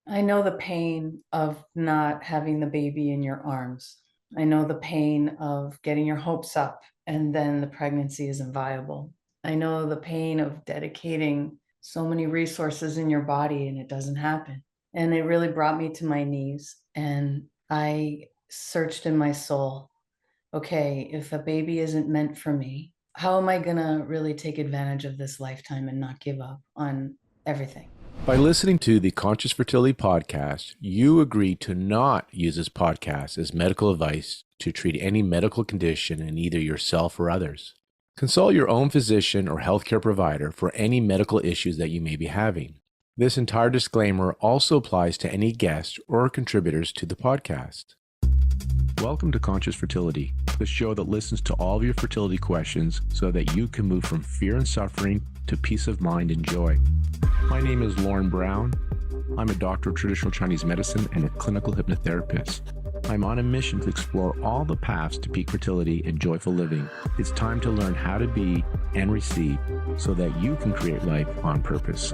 I know the pain of not having the baby in your arms. I know the pain of getting your hopes up and then the pregnancy isn't viable. I know the pain of dedicating so many resources in your body and it doesn't happen. And it really brought me to my knees and I searched in my soul. Okay, if a baby isn't meant for me, how am I going to really take advantage of this lifetime and not give up on everything? By listening to the Conscious Fertility Podcast, you agree to not use this podcast as medical advice to treat any medical condition in either yourself or others. Consult your own physician or healthcare provider for any medical issues that you may be having. This entire disclaimer also applies to any guests or contributors to the podcast. Welcome to Conscious Fertility, the show that listens to all of your fertility questions so that you can move from fear and suffering to peace of mind and joy. My name is Lauren Brown. I'm a doctor of traditional Chinese medicine and a clinical hypnotherapist. I'm on a mission to explore all the paths to peak fertility and joyful living. It's time to learn how to be and receive so that you can create life on purpose.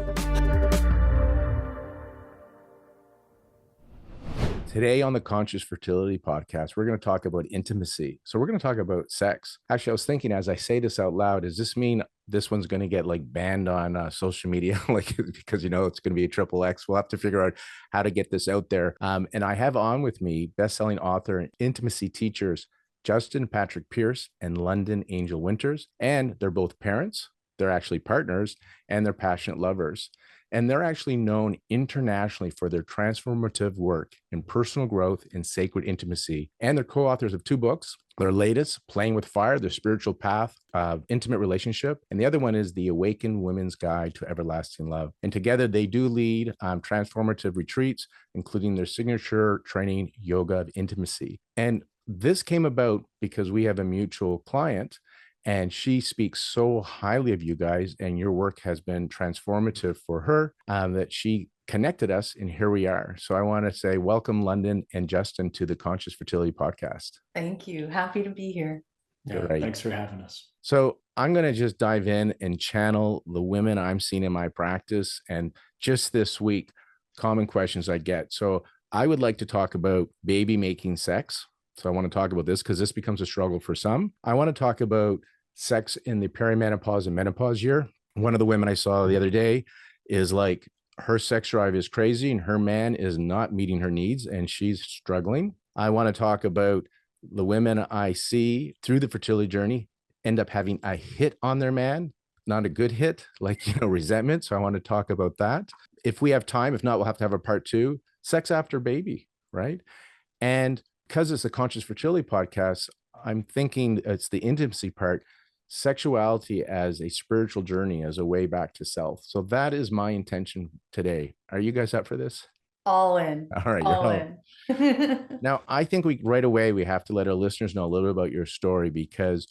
Today on the Conscious Fertility Podcast, we're going to talk about intimacy. So we're going to talk about sex. Actually, I was thinking as I say this out loud, does this mean this one's going to get banned on social media? Because, it's going to be a triple X. We'll have to figure out how to get this out there. And I have on with me bestselling author and intimacy teachers, Justin Patrick Pierce and Londin Angel Winters. And they're both parents. They're actually partners and they're passionate lovers. And they're actually known internationally for their transformative work in personal growth and sacred intimacy. And they're co-authors of two books. Their latest, Playing with Fire, Their Spiritual Path of Intimate Relationship. And the other one is The Awakened Women's Guide to Everlasting Love. And together they do lead transformative retreats, including their signature training, Yoga of Intimacy. And this came about because we have a mutual client and she speaks so highly of you guys, and your work has been transformative for her that she connected us, and here we are. So I want to say welcome, Londin and Justin, to the Conscious Fertility Podcast. Thank you. Happy to be here. Yeah, Great. Thanks for having us. So I'm going to just dive in and channel the women I'm seeing in my practice. And just this week, common questions I get. So I would like to talk about baby making sex. So I want to talk about this because this becomes a struggle for some. I want to talk about sex in the perimenopause and menopause year. One of the women I saw the other day is like, her sex drive is crazy and her man is not meeting her needs and she's struggling. I want to talk about the women I see through the fertility journey end up having a hit on their man, not a good hit, resentment. So I want to talk about that. If we have time, if not, we'll have to have a part two, sex after baby, right? And because it's a Conscious Fertility Podcast, I'm thinking it's the intimacy part, sexuality as a spiritual journey, as a way back to self. So that is my intention today. Are you guys up for this? All in. All right. All in. Now, I think right away, we have to let our listeners know a little bit about your story because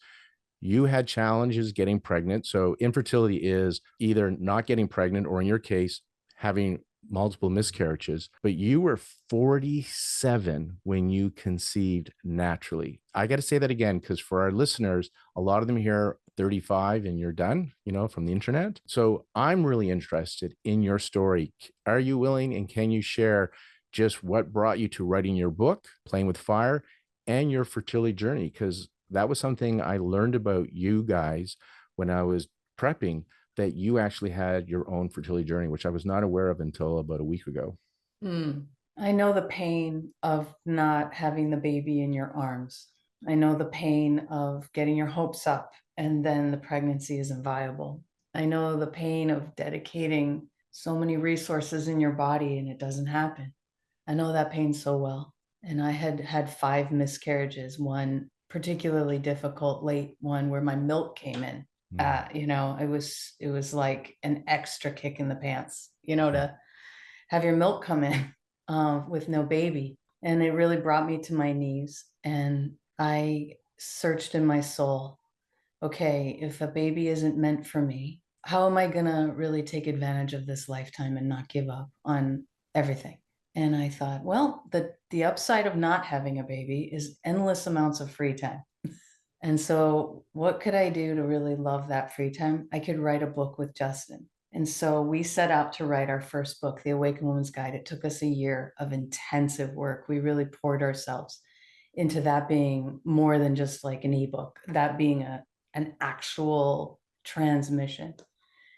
you had challenges getting pregnant. So infertility is either not getting pregnant or in your case, having multiple miscarriages, but you were 47 when you conceived naturally. I got to say that again, because for our listeners, a lot of them here 35 and you're done, from the internet. So I'm really interested in your story. Are you willing and can you share just what brought you to writing your book, Playing with Fire, and your fertility journey? Because that was something I learned about you guys when I was prepping, that you actually had your own fertility journey, which I was not aware of until about a week ago. I know the pain of not having the baby in your arms. I know the pain of getting your hopes up and then the pregnancy isn't viable. I know the pain of dedicating so many resources in your body and it doesn't happen. I know that pain so well. And I had had 5 miscarriages, one particularly difficult late one where my milk came in. It was like an extra kick in the pants, to have your milk come in with no baby. And it really brought me to my knees. And I searched in my soul. Okay, if a baby isn't meant for me, how am I going to really take advantage of this lifetime and not give up on everything? And I thought, well, the upside of not having a baby is endless amounts of free time. And so what could I do to really love that free time? I could write a book with Justin. And so we set out to write our first book, The Awakened Woman's Guide. It took us a year of intensive work. We really poured ourselves into that being more than just like an ebook, that being an actual transmission.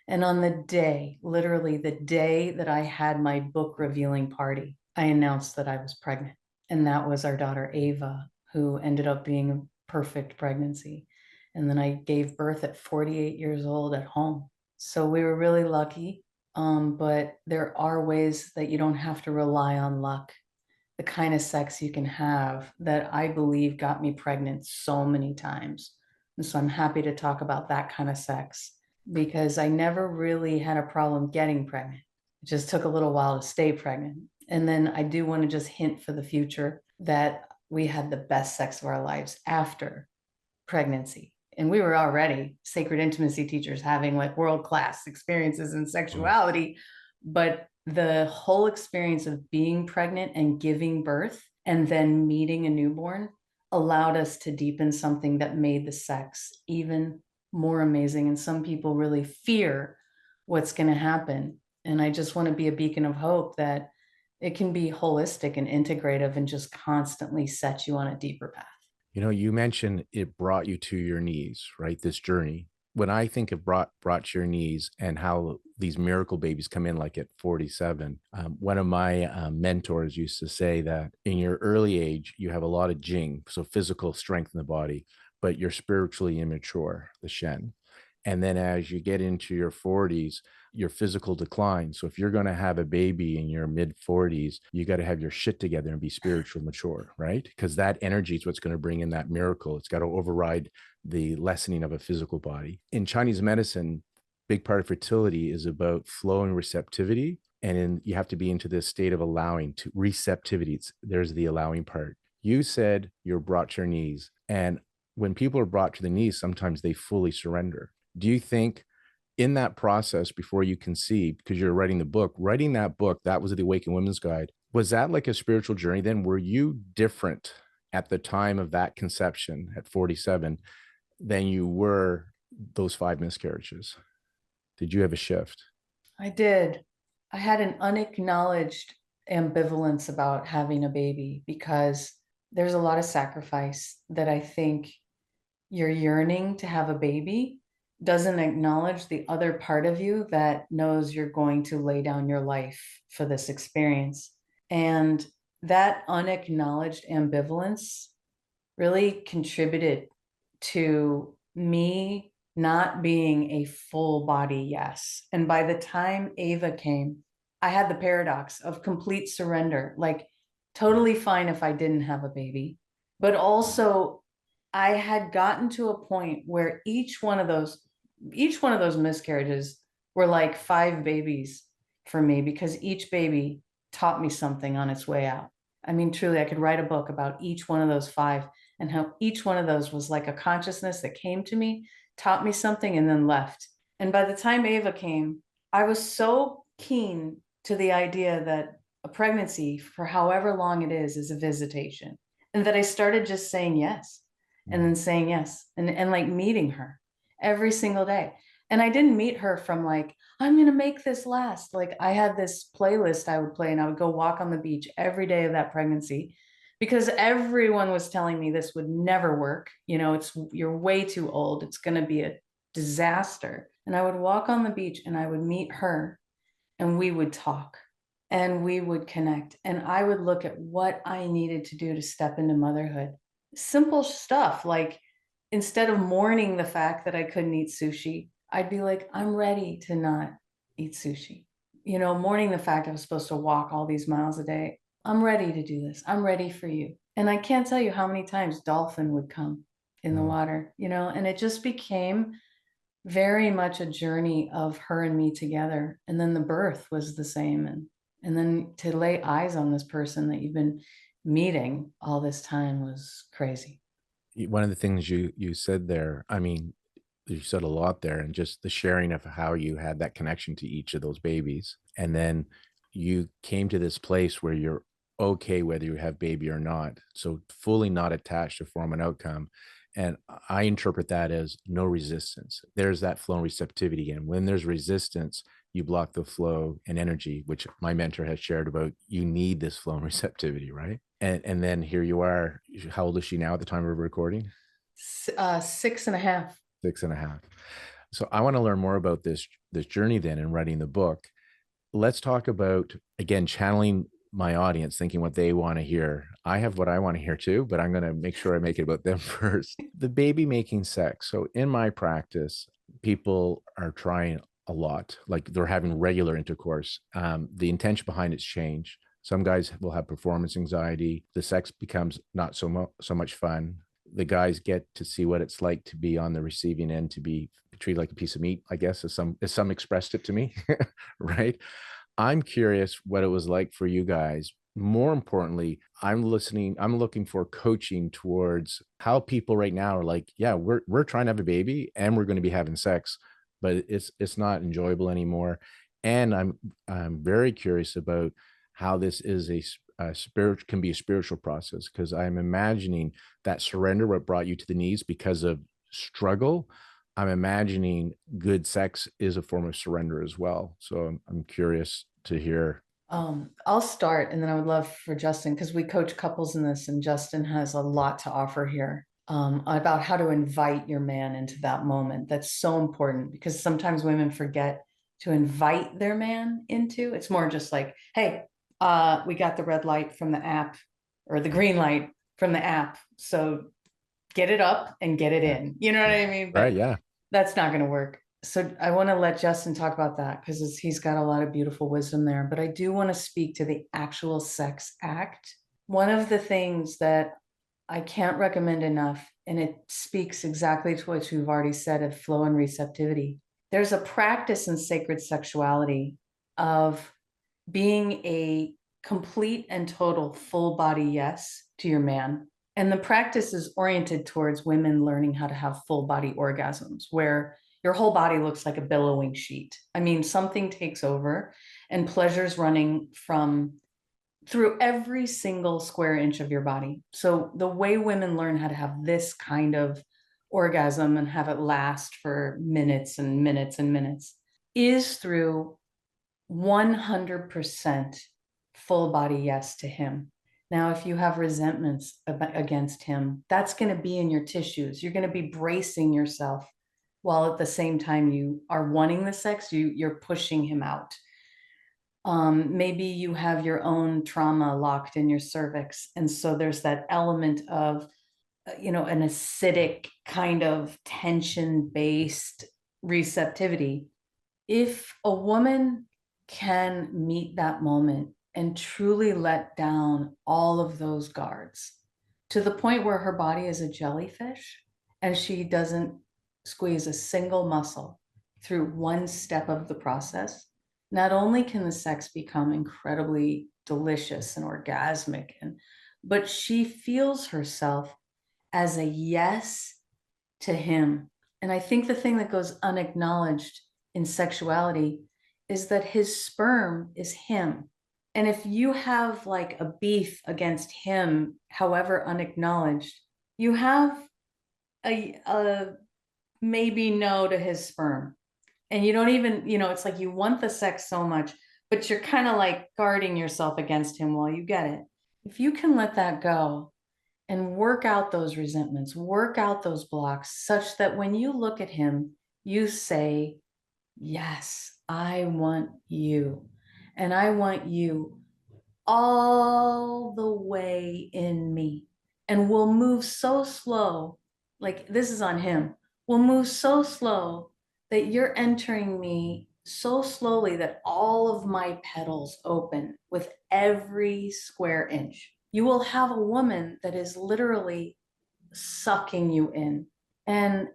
And on the day, literally the day that I had my book revealing party, I announced that I was pregnant. And that was our daughter, Ava, who ended up being a perfect pregnancy. And then I gave birth at 48 years old at home. So we were really lucky. But there are ways that you don't have to rely on luck. The kind of sex you can have that I believe got me pregnant so many times. And so I'm happy to talk about that kind of sex because I never really had a problem getting pregnant. It just took a little while to stay pregnant. And then I do want to just hint for the future that we had the best sex of our lives after pregnancy. And we were already sacred intimacy teachers having like world-class experiences in sexuality, but the whole experience of being pregnant and giving birth and then meeting a newborn allowed us to deepen something that made the sex even more amazing. And some people really fear what's going to happen. And I just want to be a beacon of hope that it can be holistic and integrative and just constantly set you on a deeper path. You know, you mentioned it brought you to your knees, right? This journey. When I think of brought to your knees and how these miracle babies come in, like at 47, one of my mentors used to say that in your early age, you have a lot of jing, so physical strength in the body, but you're spiritually immature, the shen. And then as you get into your 40s, your physical decline. So if you're going to have a baby in your mid 40s, you got to have your shit together and be spiritually mature, right? Because that energy is what's going to bring in that miracle. It's got to override the lessening of a physical body. In Chinese medicine, big part of fertility is about flow and receptivity. And you have to be into this state of allowing to receptivity. There's the allowing part. You said you're brought to your knees. And when people are brought to the knees, sometimes they fully surrender. Do you think in that process before you conceived, because you're writing that book, that was the Awakened Women's Guide, was that like a spiritual journey then? Were you different at the time of that conception at 47 than you were those 5 miscarriages? Did you have a shift? I did. I had an unacknowledged ambivalence about having a baby because there's a lot of sacrifice that I think you're yearning to have a baby doesn't acknowledge the other part of you that knows you're going to lay down your life for this experience. And that unacknowledged ambivalence really contributed to me not being a full body yes. And by the time Ava came, I had the paradox of complete surrender, like totally fine if I didn't have a baby, but also I had gotten to a point where each one of those miscarriages were like 5 babies for me because each baby taught me something on its way out. I mean, truly, I could write a book about each one of those 5 and how each one of those was like a consciousness that came to me, taught me something, and then left. And by the time Ava came, I was so keen to the idea that a pregnancy, for however long it is a visitation. And that I started just saying yes and then saying yes and like meeting her every single day. And I didn't meet her from like, I'm going to make this last. Like I had this playlist I would play and I would go walk on the beach every day of that pregnancy because everyone was telling me this would never work. You know, you're way too old. It's going to be a disaster. And I would walk on the beach and I would meet her and we would talk and we would connect. And I would look at what I needed to do to step into motherhood. Simple stuff like instead of mourning the fact that I couldn't eat sushi, I'd be like, I'm ready to not eat sushi. You know, mourning the fact I was supposed to walk all these miles a day. I'm ready to do this. I'm ready for you. And I can't tell you how many times dolphin would come in the water, you know, and it just became very much a journey of her and me together. And then the birth was the same. And then to lay eyes on this person that you've been meeting all this time was crazy. One of the things you said there, I mean, you said a lot there, and just the sharing of how you had that connection to each of those babies. And then you came to this place where you're okay whether you have baby or not. So fully not attached to form and outcome. And I interpret that as no resistance. There's that flow and receptivity. And when there's resistance, you block the flow and energy, which my mentor has shared about. You need this flow and receptivity, right? And then here you are. How old is she now at the time of recording? 6.5. 6.5. So I want to learn more about this journey then in writing the book. Let's talk about, again, channeling my audience, thinking what they want to hear. I have what I want to hear too, but I'm going to make sure I make it about them first. The baby making sex. So in my practice, people are trying a lot, like they're having regular intercourse. The intention behind it's change. Some guys will have performance anxiety. The sex becomes not so much fun. The guys get to see what it's like to be on the receiving end, to be treated like a piece of meat, I guess, as some expressed it to me, right? I'm curious what it was like for you guys. More importantly, I'm looking for coaching towards how people right now are like, yeah, we're trying to have a baby and we're going to be having sex, but it's not enjoyable anymore. And I'm very curious about how this is a spirit can be a spiritual process, because I'm imagining that surrender, what brought you to the knees because of struggle. I'm imagining good sex is a form of surrender as well. So I'm curious to hear. I'll start, and then I would love for Justin, because we coach couples in this, and Justin has a lot to offer here, about how to invite your man into that moment. That's so important, because sometimes women forget to invite their man into. It's more just like, hey, we got the red light from the app, or the green light from the app. So get it up and get it Yeah. in. You know what I mean? Right. But Yeah. that's not going to work. So I want to let Justin talk about that, because he's got a lot of beautiful wisdom there. But I do want to speak to the actual sex act. One of the things that I can't recommend enough, and it speaks exactly to what you've already said of flow and receptivity. There's a practice in sacred sexuality of being a complete and total full body yes to your man. And the practice is oriented towards women learning how to have full body orgasms, where your whole body looks like a billowing sheet. I mean, something takes over and pleasure's running from through every single square inch of your body. So the way women learn how to have this kind of orgasm and have it last for minutes and minutes and minutes is through 100% full body yes to him. Now, if you have resentments against him, that's going to be in your tissues. You're going to be bracing yourself while at the same time you are wanting the sex, you're pushing him out. Maybe you have your own trauma locked in your cervix. And so there's that element of, an acidic kind of tension based receptivity. If a woman can meet that moment and truly let down all of those guards to the point where her body is a jellyfish and she doesn't squeeze a single muscle through one step of the process, not only can the sex become incredibly delicious and orgasmic, but she feels herself as a yes to him. And I think the thing that goes unacknowledged in sexuality is that his sperm is him. And if you have like a beef against him, however unacknowledged, you have a maybe no to his sperm. And you don't even, it's like you want the sex so much, but you're kind of like guarding yourself against him while you get it. If you can let that go and work out those resentments, work out those blocks, such that when you look at him, you say, yes, I want you. And I want you all the way in me. And we'll move so slow, like this is on him. We'll move so slow that you're entering me so slowly that all of my petals open with every square inch. You will have a woman that is literally sucking you in. And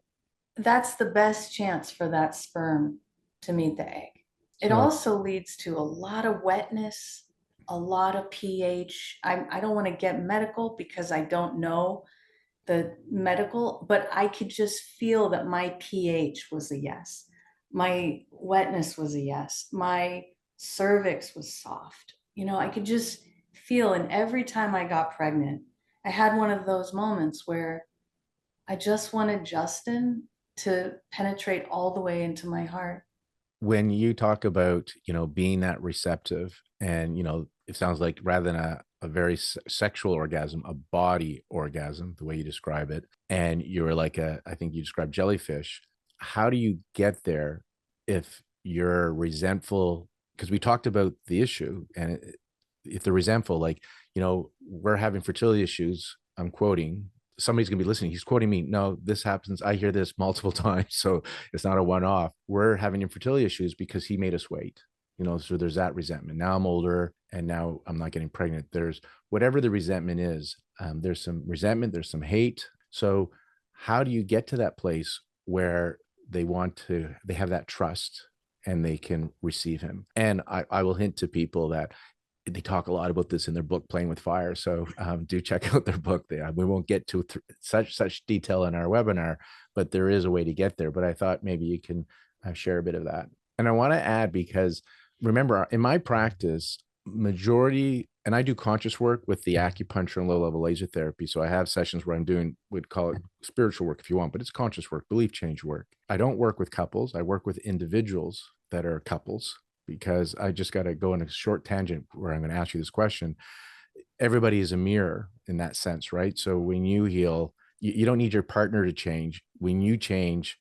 that's the best chance for that sperm to meet the egg. It So also leads to a lot of wetness, a lot of pH. I don't want to get medical because I don't know the medical, but I could just feel that my pH was a yes. My wetness was a yes. My cervix was soft. I could just feel, and every time I got pregnant, I had one of those moments where I just wanted Justin to penetrate all the way into my heart. when you talk about, being that receptive and, it sounds like rather than a very sexual orgasm, a body orgasm, the way you describe it, and you're like I think you described jellyfish. How do you get there if you're resentful? Because we talked about the issue, and if they're resentful, like, we're having fertility issues. I'm quoting, somebody's going to be listening. He's quoting me. No, this happens. I hear this multiple times. So it's not a one off. We're having infertility issues because he made us wait. So there's that resentment. Now I'm older and now I'm not getting pregnant. There's whatever the resentment is. There's some resentment, there's some hate. So how do you get to that place where they have that trust and they can receive him? And I will hint to people that they talk a lot about this in their book, Playing with Fire. So do check out their book. We won't get to such detail in our webinar, but there is a way to get there. But I thought maybe you can share a bit of that. And I want to add, because remember, in my practice, majority, and I do conscious work with the acupuncture and low-level laser therapy. So I have sessions where I'm doing, we'd call it spiritual work if you want, but it's conscious work, belief change work. I don't work with couples. I work with individuals that are couples, because I just got to go in a short tangent where I'm going to ask you this question. Everybody is a mirror in that sense, right? So when you heal, you don't need your partner to change. When you change,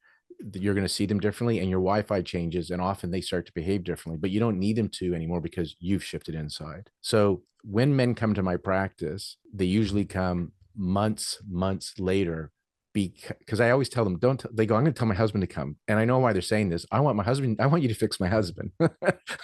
you're going to see them differently, and your Wi-Fi changes, and often they start to behave differently, but you don't need them to anymore because you've shifted inside. So when men come to my practice, they usually come months later, because I always tell them, they go, I'm going to tell my husband to come. And I know why they're saying this. I want you to fix my husband.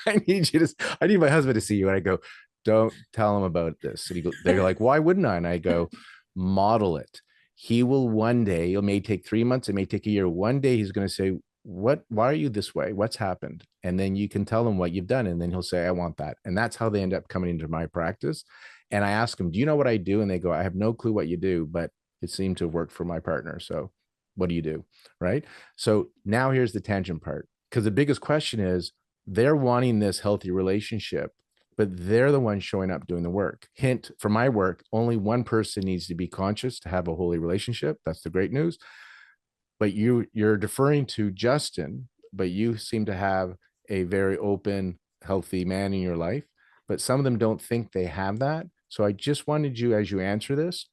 I need my husband to see you. And I go, don't tell him about this. And they're like, why wouldn't I? And I go, model it. He will one day, it may take 3 months, it may take a year. One day he's going to say, why are you this way? What's happened? And then you can tell him what you've done. And then he'll say, I want that. And that's how they end up coming into my practice. And I ask them, do you know what I do? And they go, I have no clue what you do, but it seemed to have worked for my partner. So what do you do? Right. So now here's the tangent part, because the biggest question is, they're wanting this healthy relationship, but they're the ones showing up doing the work. Hint, for my work, only one person needs to be conscious to have a holy relationship. That's the great news. But you're deferring to Justin, but you seem to have a very open, healthy man in your life. But some of them don't think they have that. So I just wanted you, as you answer this,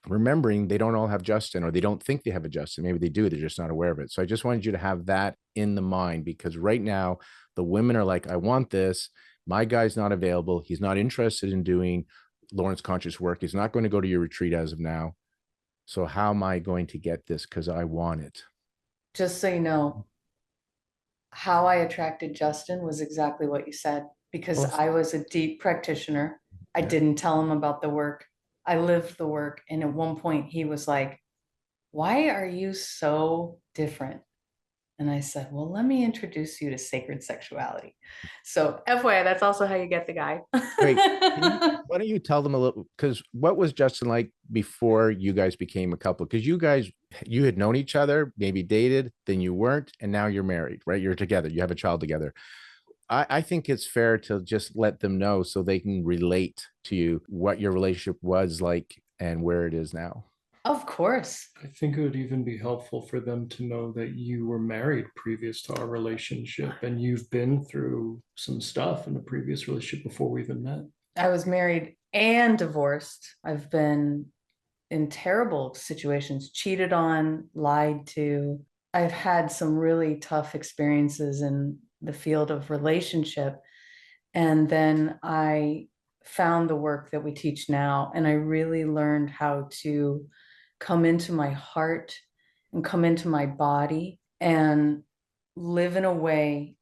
remembering they don't all have Justin, or they don't think they have a Justin. Maybe they do, they're just not aware of it. So I just wanted you to have that in the mind, because right now the women are like, I want this. My guy's not available. He's not interested in doing Lawrence conscious work. He's not going to go to your retreat as of now. So how am I going to get this? Because I want it. Just so you know, how I attracted Justin was exactly what you said, because I was a deep practitioner. I didn't tell him about the work. I lived the work. And at one point he was like, why are you so different? And I said, well, let me introduce you to sacred sexuality. So FYI, that's also how you get the guy. Great. Why don't you tell them a little, because what was Justin like before you guys became a couple? Because you had known each other, maybe dated, then you weren't, and now you're married, right? You're together, you have a child together. I think it's fair to just let them know so they can relate to you what your relationship was like and where it is now. Of course. I think it would even be helpful for them to know that you were married previous to our relationship, and you've been through some stuff in a previous relationship before we even met. I was married and divorced. I've been in terrible situations, cheated on, lied to. I've had some really tough experiences in the field of relationship. And then I found the work that we teach now, and I really learned how to come into my heart and come into my body and live in a way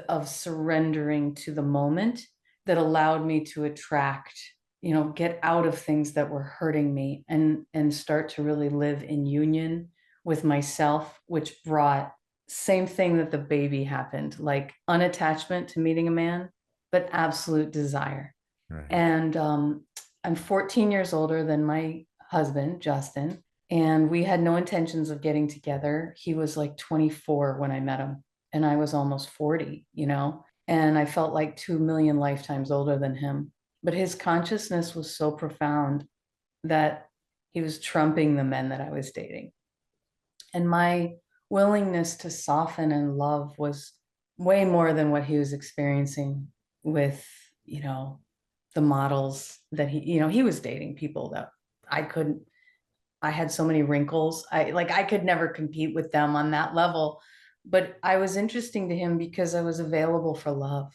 of surrendering to the moment that allowed me to attract, get out of things that were hurting me, and start to really live in union with myself, which brought same thing that the baby happened, like unattachment to meeting a man, but absolute desire. Right. And I'm 14 years older than my husband, Justin, and we had no intentions of getting together. He was like 24 when I met him, and I was almost 40, and I felt like 2 million lifetimes older than him. But his consciousness was so profound that he was trumping the men that I was dating. And my willingness to soften and love was way more than what he was experiencing with, the models that he was dating people that I couldn't, I had so many wrinkles. I could never compete with them on that level, but I was interesting to him because I was available for love.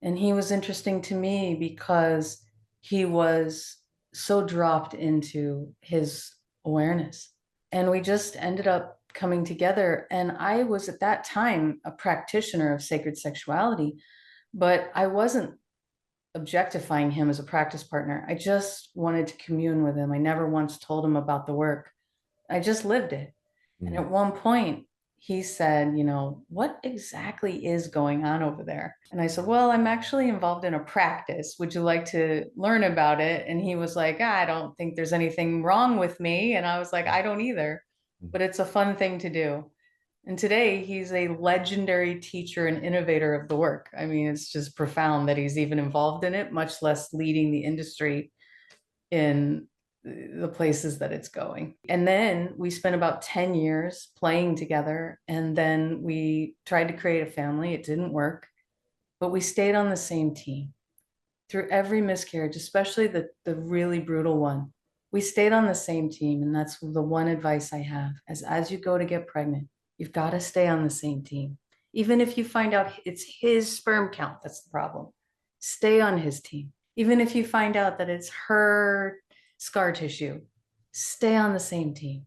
And he was interesting to me because he was so dropped into his awareness. And we just ended up coming together. And I was at that time a practitioner of sacred sexuality, but I wasn't objectifying him as a practice partner. I just wanted to commune with him. I never once told him about the work. I just lived it. And Mm. at one point, he said, what exactly is going on over there? And I said, well, I'm actually involved in a practice. Would you like to learn about it? And he was like, I don't think there's anything wrong with me. And I was like, I don't either, but it's a fun thing to do. And today he's a legendary teacher and innovator of the work. I mean, it's just profound that he's even involved in it, much less leading the industry in the places that it's going. And then we spent about 10 years playing together. And then we tried to create a family. It didn't work, but we stayed on the same team through every miscarriage, especially the really brutal one. We stayed on the same team. And that's the one advice I have as you go to get pregnant, you've got to stay on the same team. Even if you find out it's his sperm count, that's the problem. Stay on his team. Even if you find out that it's her scar tissue, stay on the same team.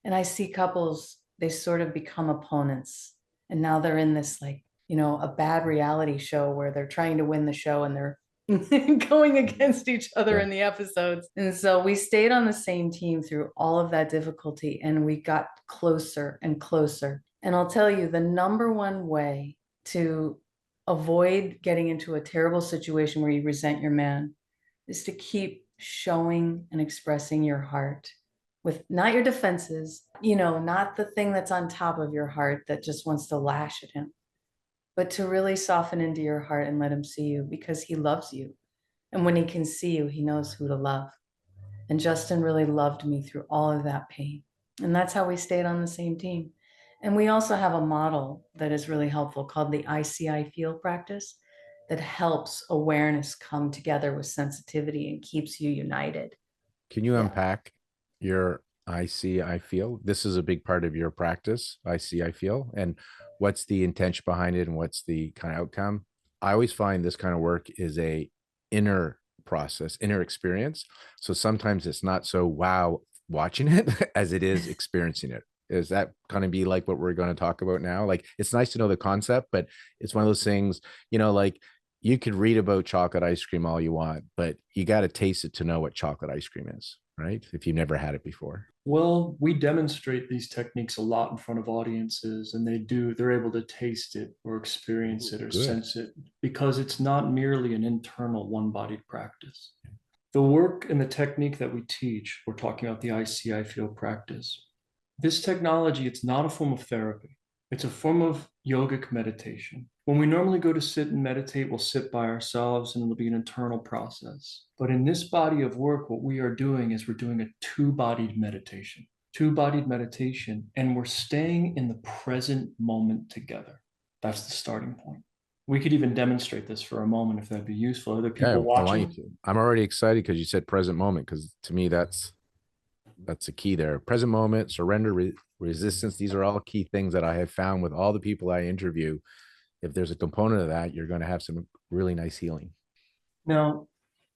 And I see couples, they sort of become opponents. And now they're in this a bad reality show where they're trying to win the show and they're going against each other in the episodes. And so we stayed on the same team through all of that difficulty, and we got closer and closer. And I'll tell you, the number one way to avoid getting into a terrible situation where you resent your man is to keep showing and expressing your heart with not your defenses, not the thing that's on top of your heart that just wants to lash at him, but to really soften into your heart and let him see you, because he loves you. And when he can see you, he knows who to love. And Justin really loved me through all of that pain. And that's how we stayed on the same team. And we also have a model that is really helpful called the I see, I feel practice that helps awareness come together with sensitivity and keeps you united. Can you unpack your I see, I feel? This is a big part of your practice, I see, I feel. And what's the intention behind it and what's the kind of outcome? I always find this kind of work is a inner process, inner experience. So sometimes it's not so wow watching it as it is experiencing it. Is that going to be like what we're going to talk about now? Like, it's nice to know the concept, but it's one of those things, like you could read about chocolate ice cream all you want, but you got to taste it to know what chocolate ice cream is, right? If you've never had it before. Well, we demonstrate these techniques a lot in front of audiences, and they're able to taste it or experience it or Good. sense it, because it's not merely an internal one-bodied practice. The work and the technique that we teach, we're talking about the I see, I feel practice. This technology, it's not a form of therapy. It's a form of yogic meditation. When we normally go to sit and meditate, we'll sit by ourselves and it'll be an internal process. But in this body of work, what we are doing is we're doing a two-bodied meditation. Two-bodied meditation, and we're staying in the present moment together. That's the starting point. We could even demonstrate this for a moment if that'd be useful. Other people watching. I want you to. I'm already excited because you said present moment, because to me that's a key there. Present moment, surrender, resistance. These are all key things that I have found with all the people I interview. If there's a component of that, you're going to have some really nice healing. Now,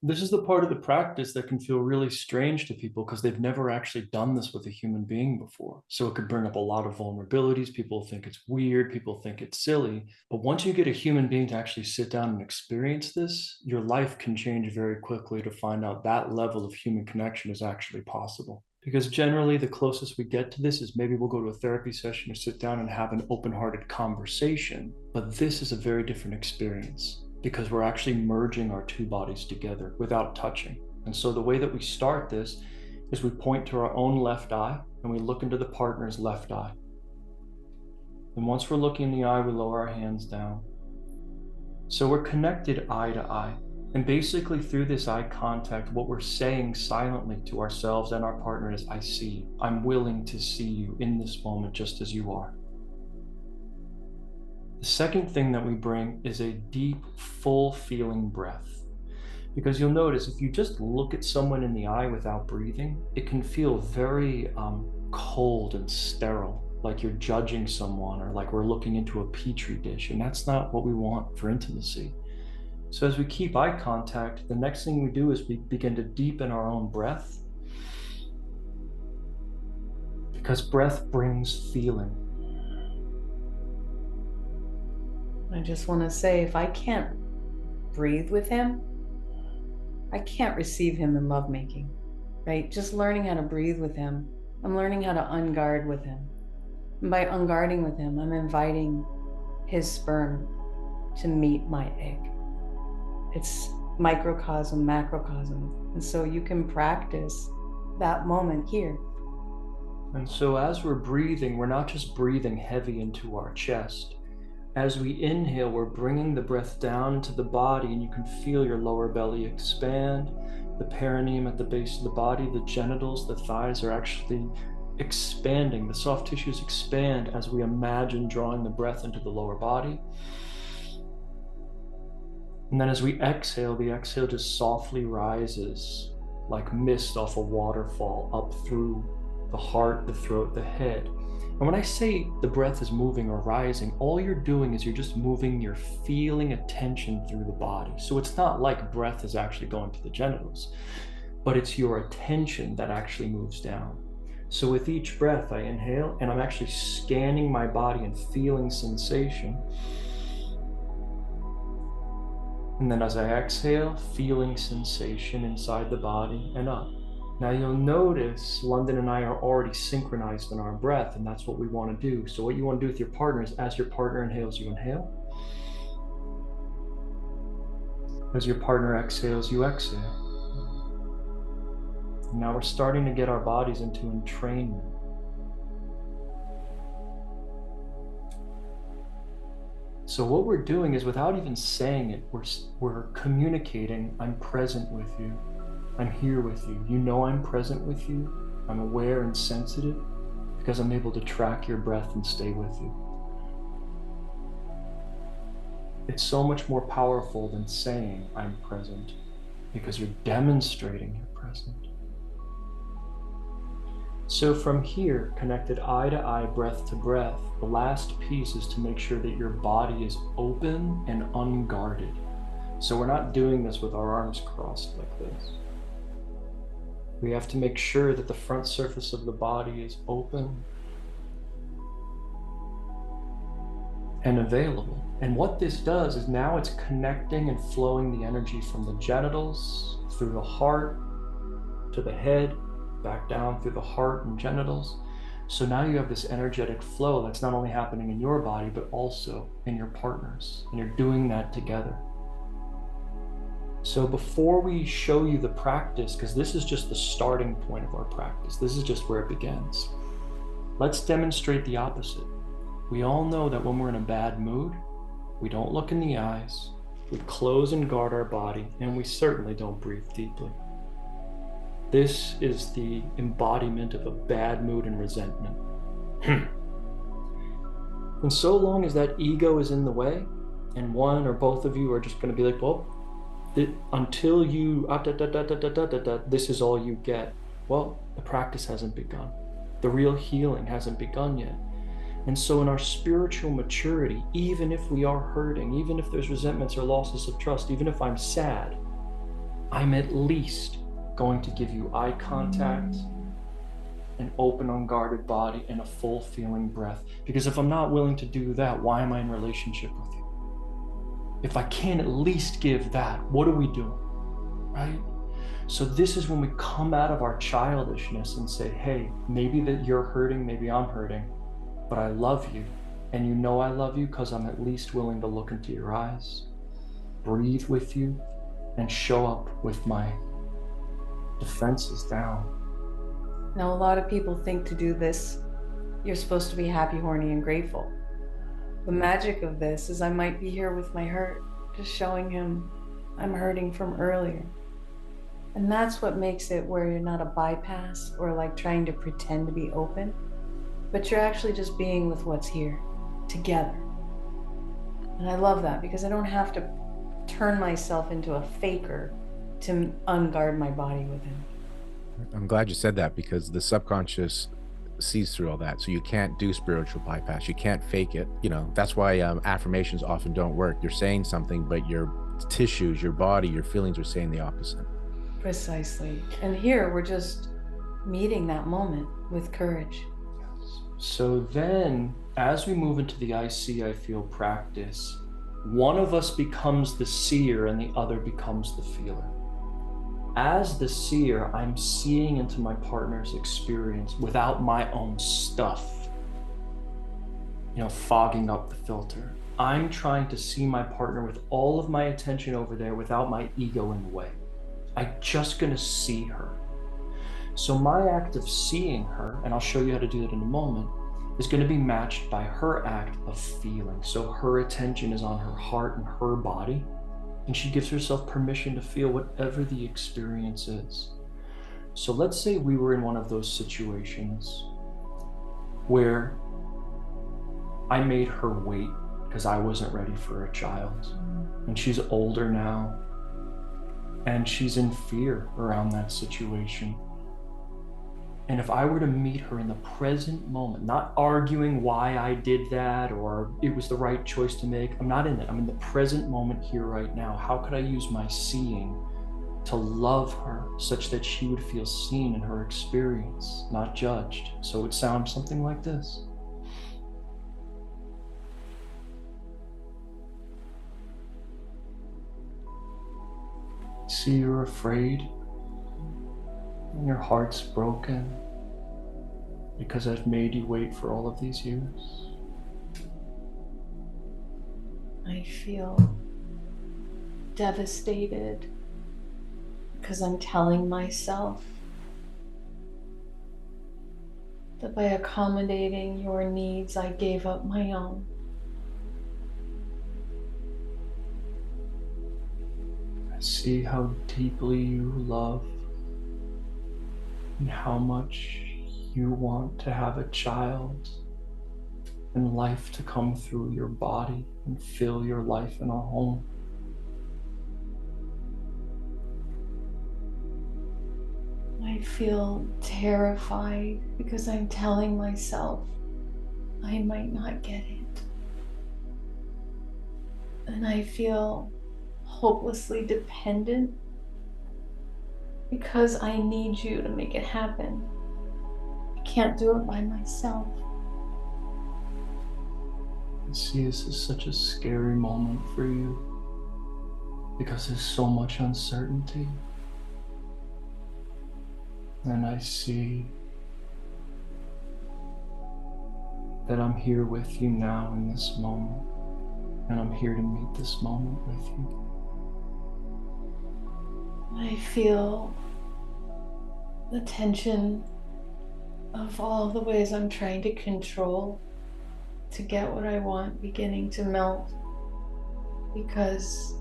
this is the part of the practice that can feel really strange to people because they've never actually done this with a human being before. So it could bring up a lot of vulnerabilities. People think it's weird. People think it's silly. But once you get a human being to actually sit down and experience this, your life can change very quickly to find out that level of human connection is actually possible. Because generally the closest we get to this is maybe we'll go to a therapy session or sit down and have an open-hearted conversation. But this is a very different experience, because we're actually merging our two bodies together without touching. And so the way that we start this is we point to our own left eye and we look into the partner's left eye. And once we're looking in the eye, we lower our hands down. So we're connected eye to eye. And basically through this eye contact, what we're saying silently to ourselves and our partner is, I see you. I'm willing to see you in this moment just as you are. The The second thing that we bring is a deep, full feeling breath. Because you'll notice if you just look at someone in the eye without breathing, it can feel very cold and sterile, like you're judging someone or like we're looking into a petri dish. And that's not what we want for intimacy. So as we keep eye contact, the next thing we do is we begin to deepen our own breath, because breath brings feeling. I just want to say, if I can't breathe with him, I can't receive him in lovemaking, right? Just learning how to breathe with him, I'm learning how to unguard with him. And by unguarding with him, I'm inviting his sperm to meet my egg. It's microcosm, macrocosm. And so you can practice that moment here. And so as we're breathing, we're not just breathing heavy into our chest. As we inhale, we're bringing the breath down into the body, and you can feel your lower belly expand, the perineum at the base of the body, the genitals, the thighs are actually expanding. The soft tissues expand as we imagine drawing the breath into the lower body. And then as we exhale, the exhale just softly rises like mist off a waterfall up through the heart, the throat, the head. And when I say the breath is moving or rising, all you're doing is you're just moving your feeling attention through the body. So it's not like breath is actually going to the genitals, but it's your attention that actually moves down. So with each breath, I inhale and I'm actually scanning my body and feeling sensation. And then as I exhale, feeling sensation inside the body and up. Now you'll notice Londin and I are already synchronized in our breath, and that's what we want to do. So what you want to do with your partner is, as your partner inhales, you inhale. As your partner exhales, you exhale. And now we're starting to get our bodies into entrainment. So what we're doing is, without even saying it, we're communicating, I'm present with you. I'm here with you. You know I'm present with you. I'm aware and sensitive because I'm able to track your breath and stay with you. It's so much more powerful than saying I'm present, because you're demonstrating you're present. So from here, connected eye to eye, breath to breath, the last piece is to make sure that your body is open and unguarded. So we're not doing this with our arms crossed like this. We have to make sure that the front surface of the body is open and available. And what this does is now it's connecting and flowing the energy from the genitals through the heart to the head, back down through the heart and genitals. So now you have this energetic flow that's not only happening in your body, but also in your partner's, and you're doing that together. So before we show you the practice, because this is just the starting point of our practice, this is just where it begins, let's demonstrate the opposite. We all know that when we're in a bad mood, we don't look in the eyes, we close and guard our body, and we certainly don't breathe deeply. This is the embodiment of a bad mood and resentment. And so long as that ego is in the way, and one or both of you are just going to be like, well, until you this is all you get, well, the practice hasn't begun. The real healing hasn't begun yet. And so in our spiritual maturity, even if we are hurting, even if there's resentments or losses of trust, even if I'm sad, I'm at least going to give you eye contact, an open, unguarded body, and a full feeling breath. Because if I'm not willing to do that, why am I in relationship with you? If I can't at least give that, what are we doing, right? So this is when we come out of our childishness and say, hey, maybe that you're hurting, maybe I'm hurting, but I love you. And you know I love you because I'm at least willing to look into your eyes, breathe with you, and show up with my defenses down. Now, a lot of people think to do this, you're supposed to be happy, horny, and grateful. The magic of this is I might be here with my hurt, just showing him I'm hurting from earlier. And that's what makes it where you're not a bypass or like trying to pretend to be open, but you're actually just being with what's here together. And I love that because I don't have to turn myself into a faker to unguard my body with him. I'm glad you said that, because the subconscious sees through all that. So you can't do spiritual bypass. You can't fake it. You know, that's why affirmations often don't work. You're saying something, but your tissues, your body, your feelings are saying the opposite. Precisely. And here we're just meeting that moment with courage. So then, as we move into the I see, I feel practice, one of us becomes the seer and the other becomes the feeler. As the seer, I'm seeing into my partner's experience without my own stuff, fogging up the filter. I'm trying to see my partner with all of my attention over there without my ego in the way. I'm just gonna see her. So my act of seeing her, and I'll show you how to do that in a moment, is going to be matched by her act of feeling. So her attention is on her heart and her body, and she gives herself permission to feel whatever the experience is. So let's say we were in one of those situations where I made her wait because I wasn't ready for a child, and she's older now, and she's in fear around that situation. And if I were to meet her in the present moment, not arguing why I did that or it was the right choice to make, I'm not in it. I'm in the present moment here right now. How could I use my seeing to love her such that she would feel seen in her experience, not judged? So it would sound something like this. See, you're afraid. And your heart's broken because I've made you wait for all of these years. I feel devastated because I'm telling myself that by accommodating your needs, I gave up my own. I see how deeply you love and how much you want to have a child and life to come through your body and fill your life in a home. I feel terrified because I'm telling myself I might not get it. And I feel hopelessly dependent because I need you to make it happen. I can't do it by myself. See, this is such a scary moment for you because there's so much uncertainty. And I see that I'm here with you now in this moment, and I'm here to meet this moment with you. I feel the tension of all the ways I'm trying to control to get what I want beginning to melt because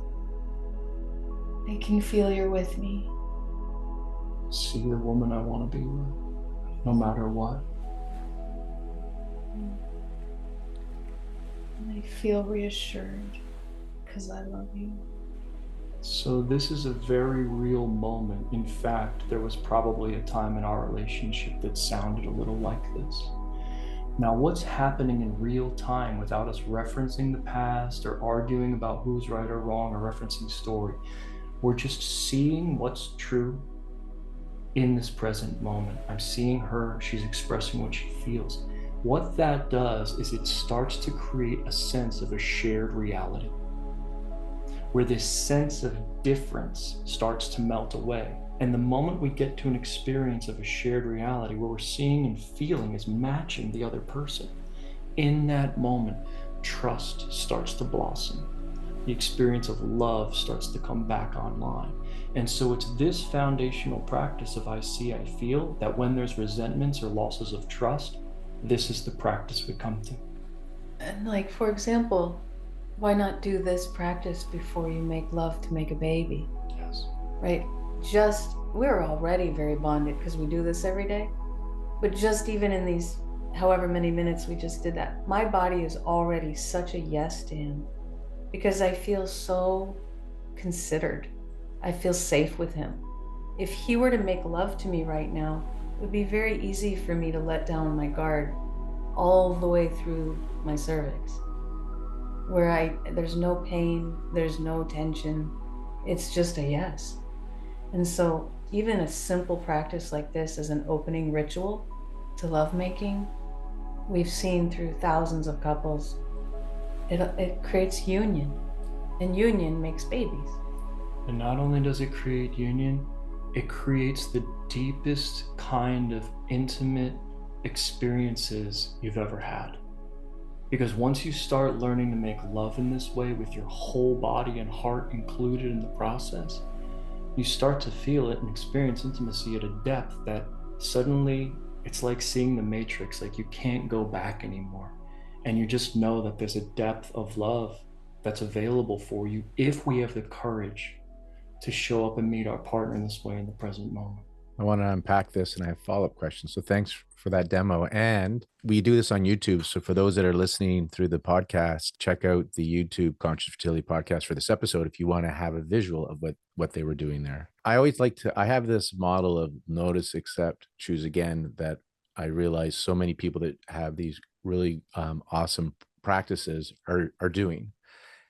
I can feel you're with me. See the woman I want to be with, no matter what. And I feel reassured because I love you. So this is a very real moment. In fact, there was probably a time in our relationship that sounded a little like this. Now, what's happening in real time without us referencing the past or arguing about who's right or wrong or referencing story? We're just seeing what's true in this present moment. I'm seeing her, she's expressing what she feels. What that does is it starts to create a sense of a shared reality, where this sense of difference starts to melt away. And the moment we get to an experience of a shared reality where we're seeing and feeling is matching the other person, in that moment, trust starts to blossom. The experience of love starts to come back online. And so it's this foundational practice of I see, I feel, that when there's resentments or losses of trust, this is the practice we come to. And like, for example, why not do this practice before you make love to make a baby? Yes. Right? We're already very bonded because we do this every day. But just even in these however many minutes we just did that, my body is already such a yes to him. because I feel so considered. I feel safe with him. If he were to make love to me right now, it would be very easy for me to let down my guard all the way through my cervix, where there's no pain, there's no tension. It's just a yes. And so even a simple practice like this as an opening ritual to lovemaking, we've seen through thousands of couples, it creates union, and union makes babies. And not only does it create union, it creates the deepest kind of intimate experiences you've ever had. Because once you start learning to make love in this way with your whole body and heart included in the process, you start to feel it and experience intimacy at a depth that suddenly it's like seeing the Matrix, like you can't go back anymore. And you just know that there's a depth of love that's available for you if we have the courage to show up and meet our partner in this way in the present moment. I want to unpack this and I have follow-up questions. So thanks for that demo. And we do this on YouTube. So for those that are listening through the podcast, check out the YouTube Conscious Fertility Podcast for this episode if you want to have a visual of what they were doing there. I always I have this model of notice, accept, choose again that I realize so many people that have these really awesome practices are doing.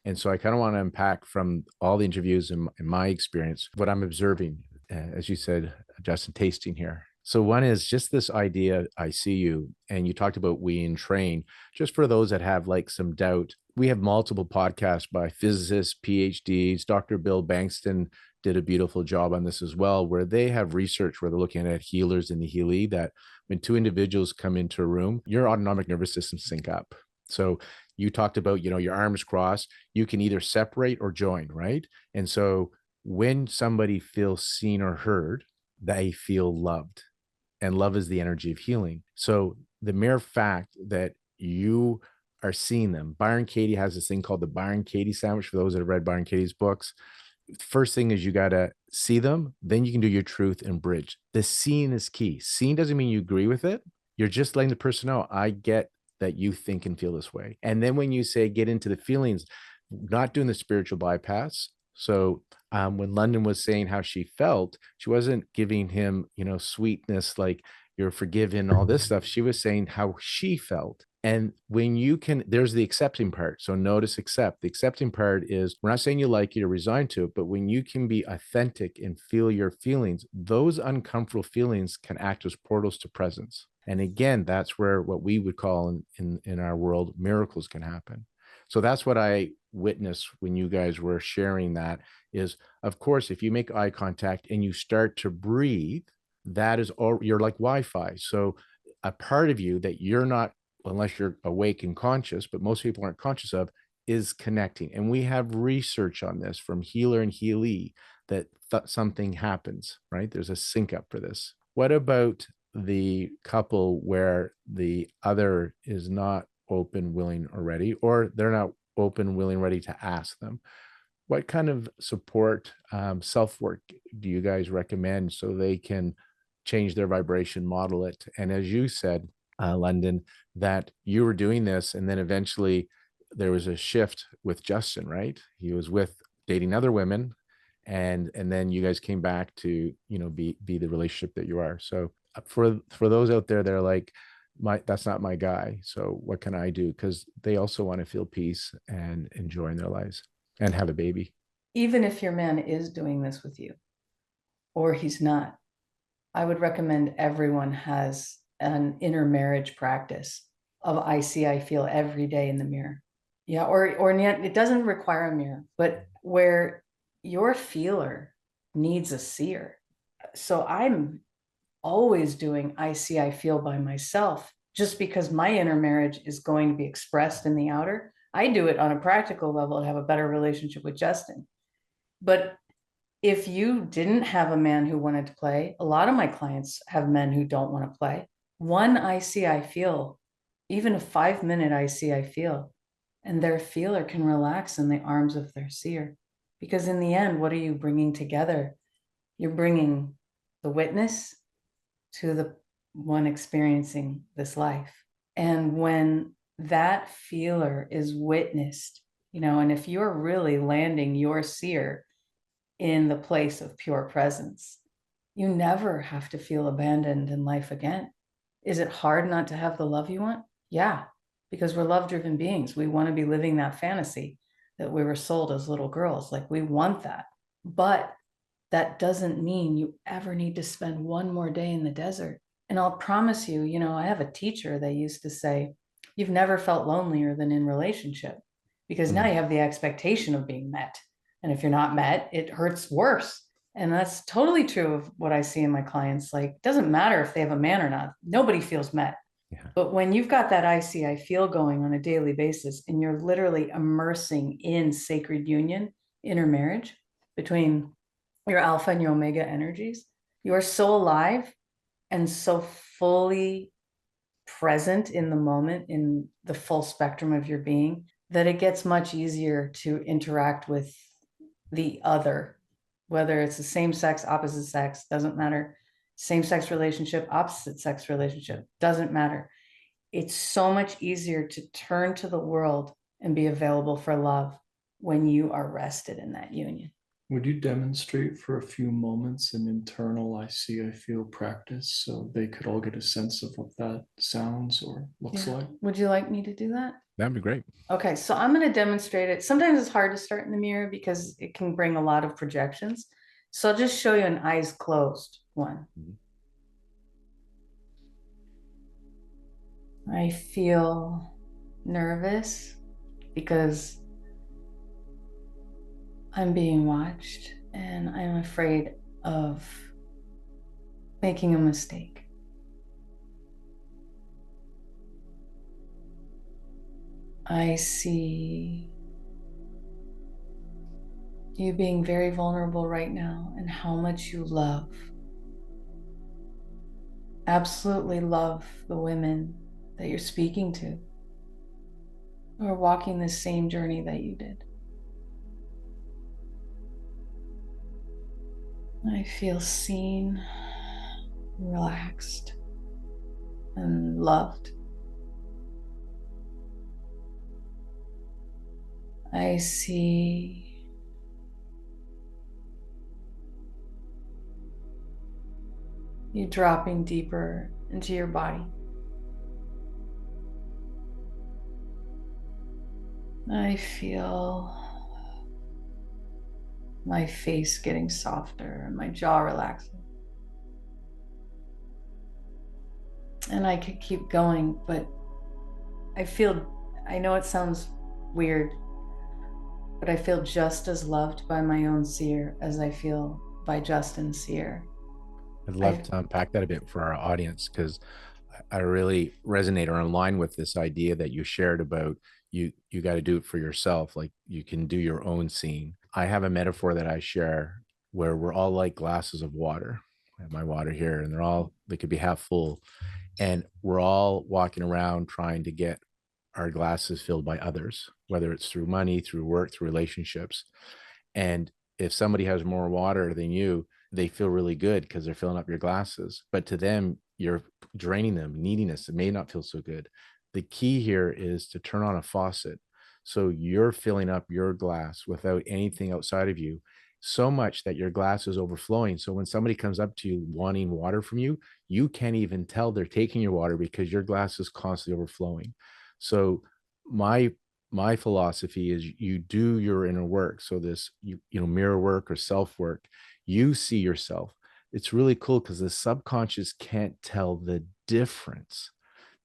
And so I kind of want to unpack from all the interviews in my experience, what I'm observing, as you said, Justin, tasting here. So one is just this idea, I see you, and you talked about we and train, just for those that have like some doubt. We have multiple podcasts by physicists, PhDs. Dr. Bill Bankston did a beautiful job on this as well, where they have research where they're looking at healers and the healee, that when two individuals come into a room, your autonomic nervous system sync up. So you talked about, your arms crossed, you can either separate or join, right? And so when somebody feels seen or heard, they feel loved. And love is the energy of healing. So the mere fact that you are seeing them, Byron Katie has this thing called the Byron Katie sandwich, for those that have read Byron Katie's books. First thing is you got to see them, then you can do your truth and bridge. The seeing is key. Seeing doesn't mean you agree with it. You're just letting the person know, I get that you think and feel this way. And then when you say get into the feelings, not doing the spiritual bypass. So when London was saying how she felt, she wasn't giving him, sweetness, like you're forgiven, all this stuff. She was saying how she felt. And when you can, there's the accepting part. So notice, accept. The accepting part is, we're not saying you like it or resign to it, but when you can be authentic and feel your feelings, those uncomfortable feelings can act as portals to presence. And again, that's where what we would call in our world, miracles can happen. So that's what I witnessed when you guys were sharing that is, of course, if you make eye contact and you start to breathe, that is all, you're like Wi-Fi. So a part of you that you're not, unless you're awake and conscious, but most people aren't conscious of, is connecting. And we have research on this from healer and healee that something happens, right? There's a sync up for this. What about the couple where the other is not open, willing, or ready, or they're not open, willing, ready to ask them? What kind of support, self-work do you guys recommend so they can change their vibration, model it? And as you said, London, that you were doing this, and then eventually there was a shift with Justin, right? He was dating other women, and then you guys came back to be the relationship that you are. So for those out there that are like, that's not my guy, so what can I do? Because they also want to feel peace and enjoy in their lives and have a baby. Even if your man is doing this with you or he's not, I would recommend everyone has an inner marriage practice of I see, I feel every day in the mirror. Yeah, or it doesn't require a mirror, but where your feeler needs a seer. So I'm always doing I see, I feel by myself, just because my inner marriage is going to be expressed in the outer. I do it on a practical level to have a better relationship with Justin. But if you didn't have a man who wanted to play, a lot of my clients have men who don't want to play. One I see, I feel, even a 5-minute I see, I feel, and their feeler can relax in the arms of their seer. Because in the end, what are you bringing together? You're bringing the witness to the one experiencing this life. And when that feeler is witnessed and if you're really landing your seer in the place of pure presence, you never have to feel abandoned in life again. Is it hard not to have the love you want? Yeah, because we're love-driven beings. We want to be living that fantasy that we were sold as little girls. Like, we want that. But that doesn't mean you ever need to spend one more day in the desert. And I'll promise you, I have a teacher that used to say, you've never felt lonelier than in relationship, because now you have the expectation of being met. And if you're not met, it hurts worse. And that's totally true of what I see in my clients. Like, it doesn't matter if they have a man or not. Nobody feels met. Yeah. But when you've got that I feel going on a daily basis, and you're literally immersing in sacred union, intermarriage between your alpha and your omega energies, you are so alive and so fully present in the moment, in the full spectrum of your being, that it gets much easier to interact with the other, whether it's the same sex, opposite sex, doesn't matter. Same sex relationship, opposite sex relationship, doesn't matter. It's so much easier to turn to the world and be available for love when you are rested in that union. Would you demonstrate for a few moments an internal I see, I feel practice so they could all get a sense of what that sounds or looks like? Would you like me to do that? That'd be great. Okay, so I'm going to demonstrate it. Sometimes it's hard to start in the mirror because it can bring a lot of projections. So I'll just show you an eyes closed one. I feel nervous because I'm being watched and I'm afraid of making a mistake. I see you being very vulnerable right now and how much you love, absolutely love the women that you're speaking to who are walking the same journey that you did. I feel seen, relaxed, and loved. I see you dropping deeper into your body. I feel my face getting softer and my jaw relaxing. And I could keep going, but I know it sounds weird, but I feel just as loved by my own seer as I feel by Justin's seer. I'd love to unpack that a bit for our audience, because I really resonate or align with this idea that you shared about you got to do it for yourself. Like, you can do your own seeing. I have a metaphor that I share where we're all like glasses of water. I have my water here, and they could be half full, and we're all walking around trying to get our glasses filled by others, whether it's through money, through work, through relationships. And if somebody has more water than you, they feel really good because they're filling up your glasses. But to them, you're draining them, neediness. It may not feel so good. The key here is to turn on a faucet. So you're filling up your glass without anything outside of you, so much that your glass is overflowing. So when somebody comes up to you wanting water from you, you can't even tell they're taking your water because your glass is constantly overflowing. So my philosophy is you do your inner work. So this, mirror work or self work, you see yourself. It's really cool because the subconscious can't tell the difference.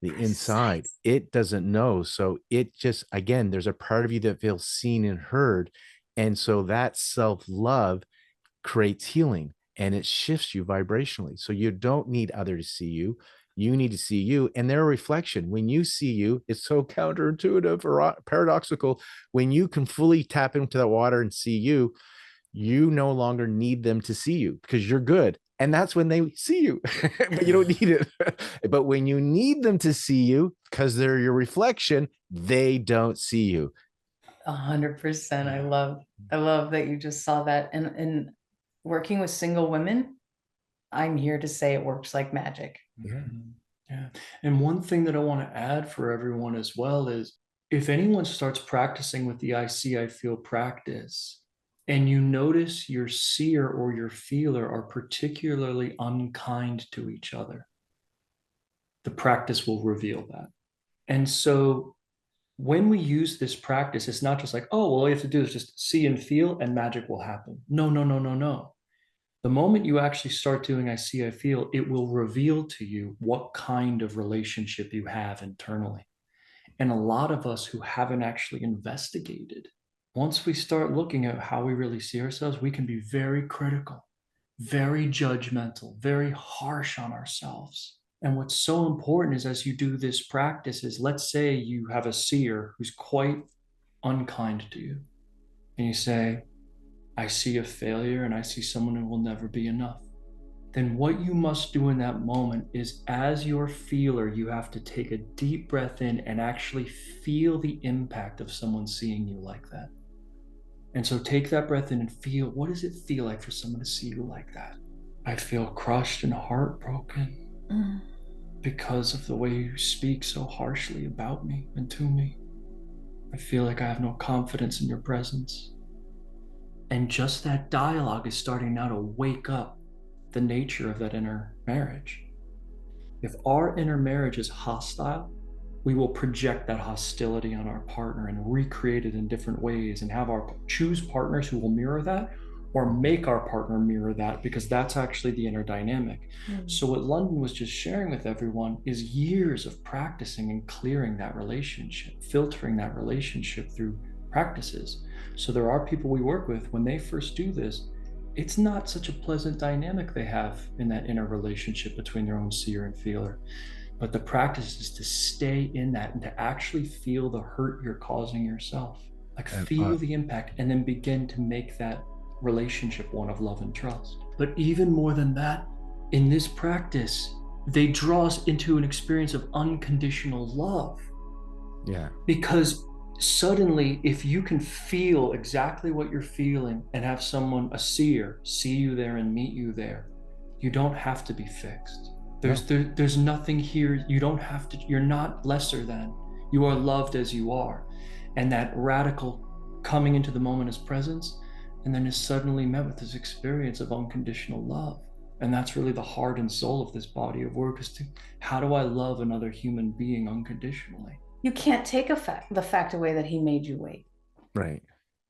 The inside, it doesn't know. So it just, again, there's a part of you that feels seen and heard. And so that self-love creates healing, and it shifts you vibrationally. So you don't need others to see you. You need to see you, and their reflection. When you see you, it's so counterintuitive or paradoxical. When you can fully tap into that water and see you, you no longer need them to see you because you're good. And that's when they see you, but you don't need it. But when you need them to see you because they're your reflection, they don't see you. 100%. I love that you just saw that. And working with single women, I'm here to say it works like magic. Yeah. And one thing that I want to add for everyone as well is if anyone starts practicing with the I see, I feel practice, and you notice your seer or your feeler are particularly unkind to each other, the practice will reveal that. And so when we use this practice, it's not just like, oh, well, all you have to do is just see and feel and magic will happen. No, no, no, no, no. The moment you actually start doing I see, I feel, it will reveal to you what kind of relationship you have internally. And a lot of us who haven't actually investigated, once we start looking at how we really see ourselves, we can be very critical, very judgmental, very harsh on ourselves. And what's so important is as you do this practice is, let's say you have a seer who's quite unkind to you. And you say, I see a failure and I see someone who will never be enough. Then what you must do in that moment is, as your feeler, you have to take a deep breath in and actually feel the impact of someone seeing you like that. And so take that breath in and feel, what does it feel like for someone to see you like that? I feel crushed and heartbroken because of the way you speak so harshly about me and to me. I feel like I have no confidence in your presence. And just that dialogue is starting now to wake up the nature of that inner marriage. If our inner marriage is hostile, we will project that hostility on our partner and recreate it in different ways and have our choose partners who will mirror that, or make our partner mirror that, because that's actually the inner dynamic. So what Londin was just sharing with everyone is years of practicing and clearing that relationship, filtering that relationship through practices. So there are people we work with, when they first do this, it's not such a pleasant dynamic they have in that inner relationship between their own seer and feeler. But the practice is to stay in that and to actually feel the hurt you're causing yourself. Like, feel the impact, and then begin to make that relationship one of love and trust. But even more than that, in this practice, they draw us into an experience of unconditional love. Yeah. Because suddenly, if you can feel exactly what you're feeling and have someone, a seer, see you there and meet you there, you don't have to be fixed. There's nothing here. You don't have to, you're not lesser than. You are loved as you are. And that radical coming into the moment as presence, and then is suddenly met with this experience of unconditional love. And that's really the heart and soul of this body of work, is to, how do I love another human being unconditionally? You can't take the fact away that he made you wait. Right.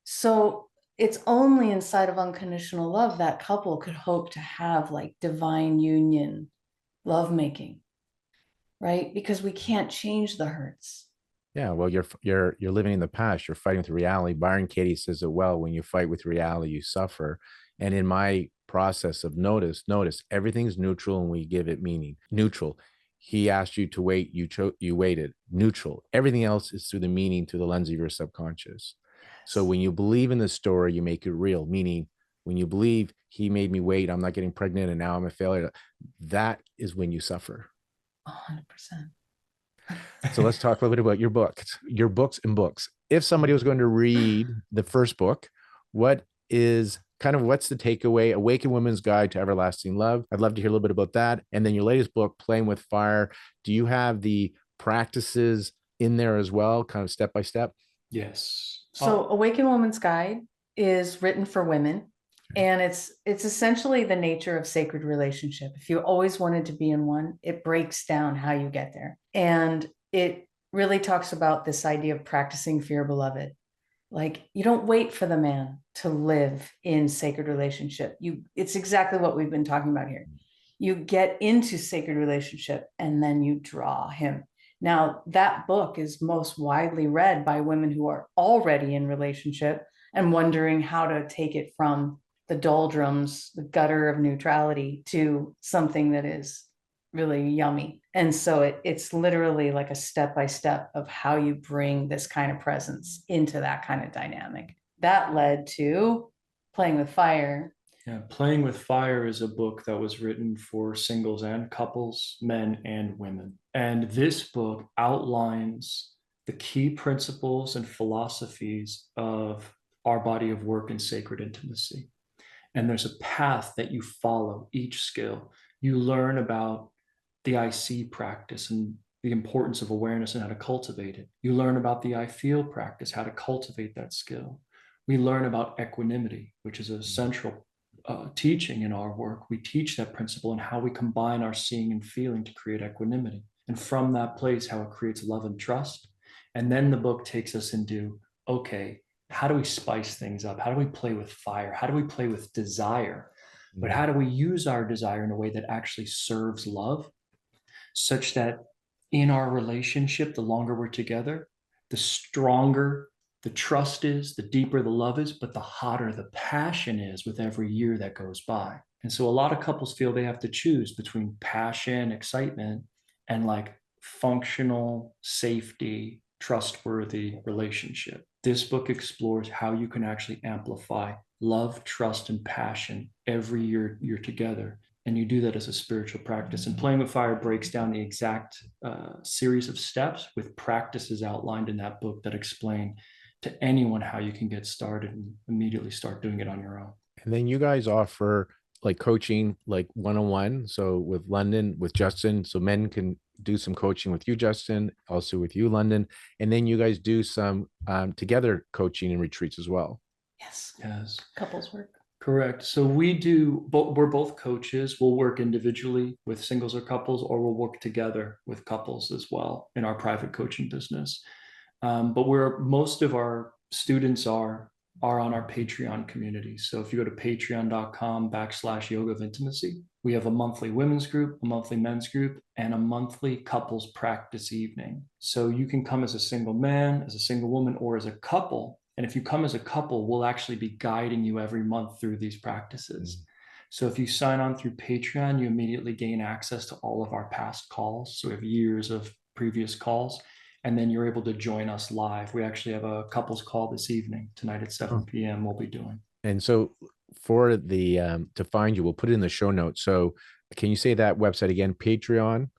So it's only inside of unconditional love that couple could hope to have like divine union, lovemaking, right? Because we can't change the hurts. Yeah, well, you're living in the past. You're fighting with reality. Byron Katie says it well: when you fight with reality, you suffer. And in my process of notice, everything's neutral, and we give it meaning. Neutral. He asked you to wait. You waited. Neutral. Everything else is through the meaning, through the lens of your subconscious. So when you believe in the story, you make it real. Meaning, when you believe he made me wait, I'm not getting pregnant, and now I'm a failure. That is when you suffer. 100%. So let's talk a little bit about your books and books. If somebody was going to read the first book, what's the takeaway? Awaken Women's Guide to Everlasting Love. I'd love to hear a little bit about that. And then your latest book, Playing with Fire. Do you have the practices in there as well, kind of step by step? Yes. So Awaken Woman's Guide is written for women. And it's essentially the nature of sacred relationship. If you always wanted to be in one, it breaks down how you get there. And it really talks about this idea of practicing fear, beloved. Like, you don't wait for the man to live in sacred relationship. It's exactly what we've been talking about here. You get into sacred relationship and then you draw him. Now, that book is most widely read by women who are already in relationship and wondering how to take it from the doldrums, the gutter of neutrality, to something that is really yummy. And so it's literally like a step-by-step of how you bring this kind of presence into that kind of dynamic. That led to Playing with Fire. Yeah, Playing with Fire is a book that was written for singles and couples, men and women. And this book outlines the key principles and philosophies of our body of work in sacred intimacy. And there's a path that you follow each skill. You learn about the IC practice and the importance of awareness and how to cultivate it. You learn about the I feel practice, how to cultivate that skill. We learn about equanimity, which is a central teaching in our work. We teach that principle and how we combine our seeing and feeling to create equanimity. And from that place, how it creates love and trust. And then the book takes us into, okay, how do we spice things up? How do we play with fire? How do we play with desire? But how do we use our desire in a way that actually serves love, such that in our relationship, the longer we're together, the stronger the trust is, the deeper the love is, but the hotter the passion is with every year that goes by. And so a lot of couples feel they have to choose between passion, excitement, and like functional, safety, trustworthy relationship. This book explores how you can actually amplify love, trust, and passion every year you're together. And you do that as a spiritual practice. And Playing with Fire breaks down the exact series of steps with practices outlined in that book that explain to anyone how you can get started and immediately start doing it on your own. And then you guys offer like coaching, like one-on-one. So with London, with Justin, so men can do some coaching with you, Justin, also with you, London. And then you guys do some together coaching and retreats as well. Yes. Yes. Couples work. Correct. So we do, we're both coaches. We'll work individually with singles or couples, or we'll work together with couples as well in our private coaching business. But where most of our students are on our Patreon community. So if you go to patreon.com/yoga of intimacy, we have a monthly women's group, a monthly men's group, and a monthly couples practice evening. So you can come as a single man, as a single woman, or as a couple. And if you come as a couple, we'll actually be guiding you every month through these practices. So if you sign on through Patreon, you immediately gain access to all of our past calls. So we have years of previous calls. And then you're able to join us live. We actually have a couples call this evening, tonight at 7 p.m. we'll be doing. And so for the, to find you, we'll put it in the show notes. So can you say that website again? Patreon?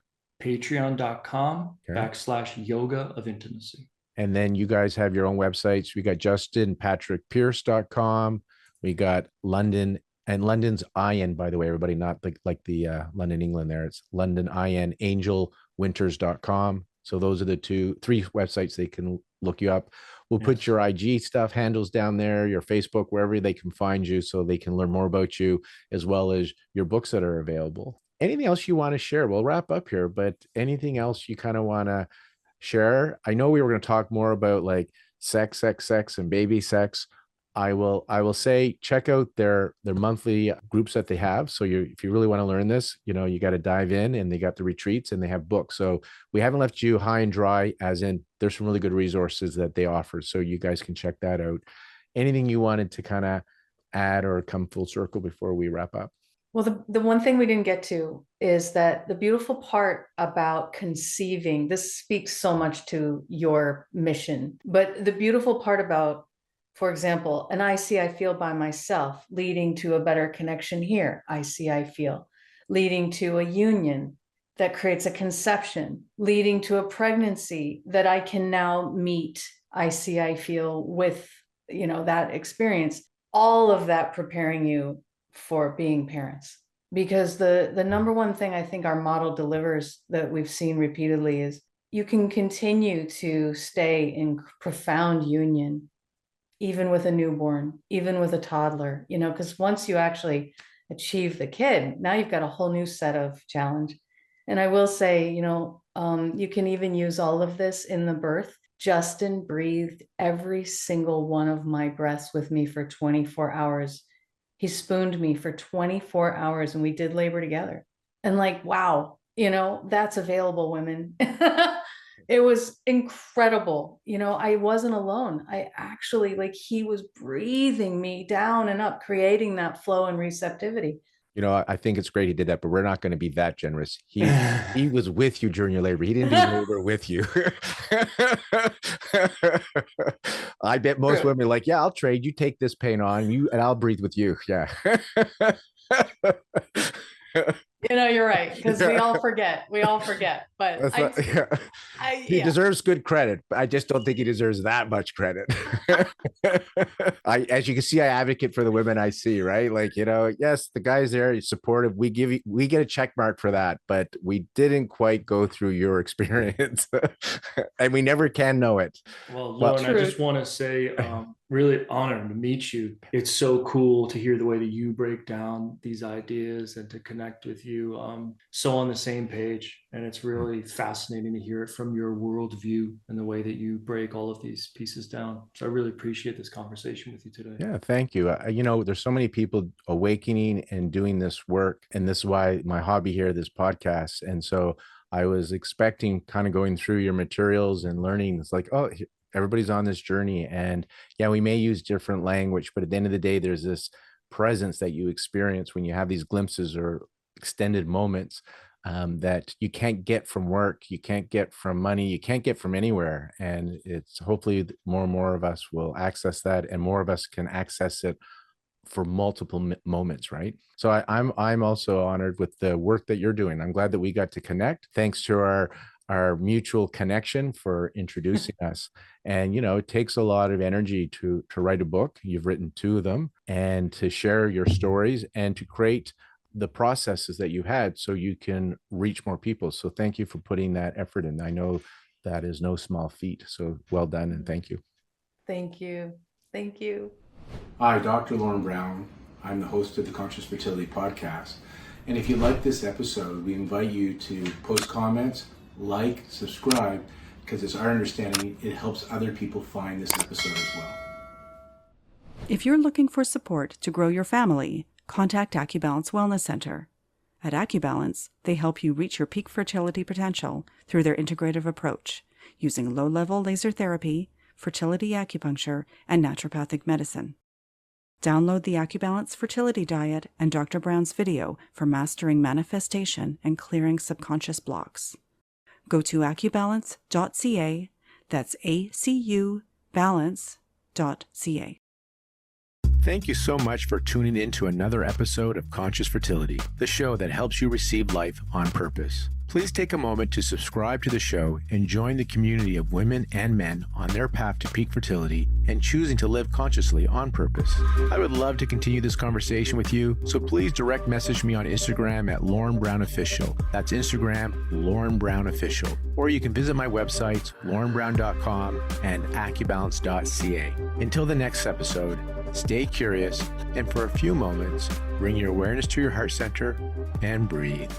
Patreon.com/yoga of intimacy. And then you guys have your own websites. We got justinpatrickpierce.com. We got London, and London's IN, by the way, everybody, not like the London, England there. It's London IN, angelwinters.com. So those are the three websites they can look you up. We'll put your IG stuff handles down there, your Facebook, wherever they can find you, so they can learn more about you, as well as your books that are available. Anything else you want to share? We'll wrap up here, but anything else you kind of want to share? I know we were going to talk more about like sex, and baby sex. I will say, check out their monthly groups that they have. So if you really want to learn this, you got to dive in, and they got the retreats and they have books. So we haven't left you high and dry, as in there's some really good resources that they offer. So you guys can check that out. Anything you wanted to kind of add or come full circle before we wrap up? Well, the one thing we didn't get to is that the beautiful part about conceiving, this speaks so much to your mission, but the beautiful part about, for example, an I see, I feel by myself, leading to a better connection here, I see, I feel, leading to a union that creates a conception, leading to a pregnancy that I can now meet, I see, I feel with, that experience, all of that preparing you for being parents. Because the number one thing I think our model delivers that we've seen repeatedly is you can continue to stay in profound union, even with a newborn, even with a toddler, because once you actually achieve the kid, now you've got a whole new set of challenge. And I will say, you can even use all of this in the birth. Justin breathed every single one of my breaths with me for 24 hours. He spooned me for 24 hours and we did labor together. And like, wow, that's available, women. It was incredible. I wasn't alone. I actually, he was breathing me down and up, creating that flow and receptivity. I think it's great he did that, but we're not going to be that generous. He was with you during your labor. He didn't do labor with you. I bet most women are like, yeah, I'll trade. You take this pain on you and I'll breathe with you. Yeah. You're right, because we all forget. But He deserves good credit, but I just don't think he deserves that much credit. As you can see, I advocate for the women I see, right? Like, yes, the guy's there, he's supportive. We get a check mark for that, but we didn't quite go through your experience and we never can know it. Well, Lauren, I just want to say, really honored to meet you. It's so cool to hear the way that you break down these ideas and to connect with you. So on the same page, and it's really fascinating to hear it from your worldview and the way that you break all of these pieces down. So I really appreciate this conversation with you today. Yeah, thank you. There's so many people awakening and doing this work, and this is why my hobby here, this podcast. And so I was expecting kind of going through your materials and learning. It's like, oh, everybody's on this journey, and yeah, we may use different language, but at the end of the day, there's this presence that you experience when you have these glimpses or extended moments that you can't get from work, you can't get from money, you can't get from anywhere. And it's hopefully more and more of us will access that, and more of us can access it for multiple moments, right? So I'm also honored with the work that you're doing. I'm glad that we got to connect. Thanks to our mutual connection for introducing us. And it takes a lot of energy to write a book. You've written 2 of them, and to share your stories and to create the processes that you had so you can reach more people. So thank you for putting that effort in. I know that is no small feat. So well done, and thank you. Thank you. Thank you. Hi, Dr. Lauren Brown. I'm the host of the Conscious Fertility Podcast. And if you like this episode, we invite you to post comments, like, subscribe, because it's our understanding it helps other people find this episode as well. If you're looking for support to grow your family, contact AcuBalance Wellness Center. At AcuBalance, they help you reach your peak fertility potential through their integrative approach, using low-level laser therapy, fertility acupuncture, and naturopathic medicine. Download the AcuBalance Fertility Diet and Dr. Brown's video for mastering manifestation and clearing subconscious blocks. Go to acubalance.ca, that's ACUbalance.ca. Thank you so much for tuning in to another episode of Conscious Fertility, the show that helps you receive life on purpose. Please take a moment to subscribe to the show and join the community of women and men on their path to peak fertility and choosing to live consciously on purpose. I would love to continue this conversation with you, so please direct message me on Instagram at Lauren Brown Official. That's Instagram, Lauren Brown Official. Or you can visit my websites, laurenbrown.com and acubalance.ca. Until the next episode, stay curious, and for a few moments, bring your awareness to your heart center and breathe.